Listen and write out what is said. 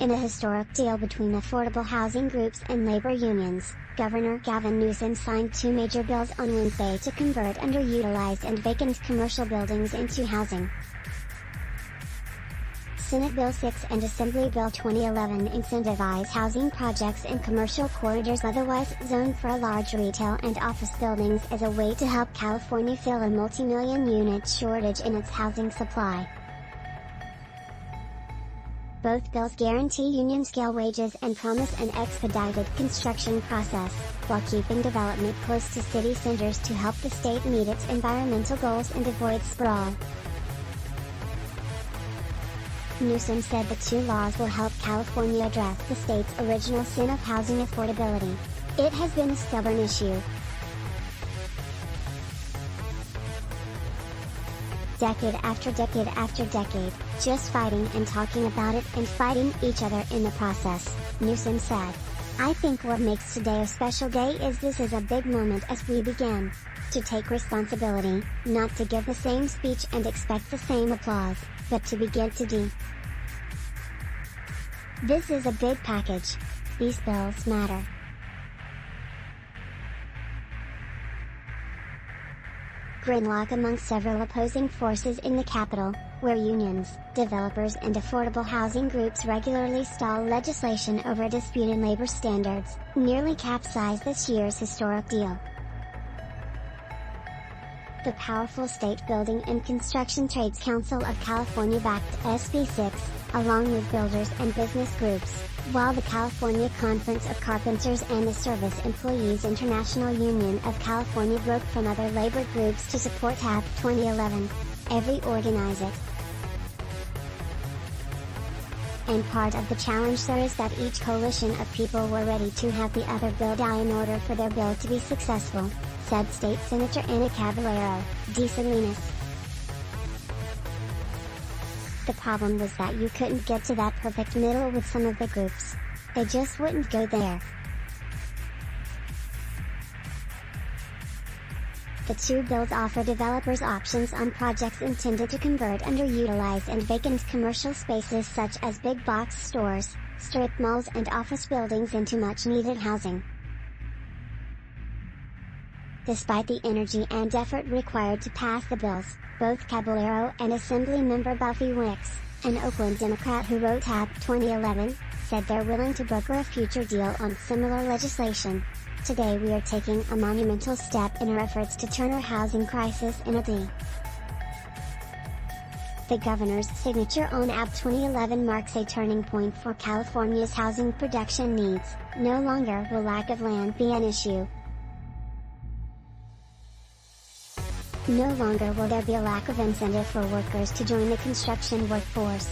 In a historic deal between affordable housing groups and labor unions, Governor Gavin Newsom signed two major bills on Wednesday to convert underutilized and vacant commercial buildings into housing. Senate Bill 6 and Assembly Bill 2011 incentivize housing projects in commercial corridors otherwise zoned for large retail and office buildings as a way to help California fill a multi-million-unit shortage in its housing supply. Both bills guarantee union-scale wages and promise an expedited construction process, while keeping development close to city centers to help the state meet its environmental goals and avoid sprawl. Newsom said the two laws will help California address the state's original sin of housing affordability. It has been a stubborn issue. Decade after decade after decade, just fighting and talking about it and fighting each other in the process, Newsom said. I think what makes today a special day is this is a big moment as we begin to take responsibility, not to give the same speech and expect the same applause, but to begin to do. This is a big package. These bills matter. Gridlock among several opposing forces in the Capitol, where unions, developers and affordable housing groups regularly stall legislation over disputed labor standards, nearly capsized this year's historic deal. The powerful State Building and Construction Trades Council of California backed SB 6, along with builders and business groups, while the California Conference of Carpenters and the Service Employees International Union of California broke from other labor groups to support HAB 2011. Every organize it. And part of the challenge there is that each coalition of people were ready to have the other bill die in order for their bill to be successful, said State Senator Caballero, D-Salinas. The problem was that you couldn't get to that perfect middle with some of the groups. They just wouldn't go there. The two bills offer developers options on projects intended to convert underutilized and vacant commercial spaces such as big box stores, strip malls and office buildings into much-needed housing. Despite the energy and effort required to pass the bills, both Caballero and Assemblymember Buffy Wicks, an Oakland Democrat who wrote HAB 2011, said they're willing to broker a future deal on similar legislation. Today we are taking a monumental step in our efforts to turn our housing crisis in a D. The governor's signature on HAB 2011 marks a turning point for California's housing production needs. No longer will lack of land be an issue. No longer will there be a lack of incentive for workers to join the construction workforce.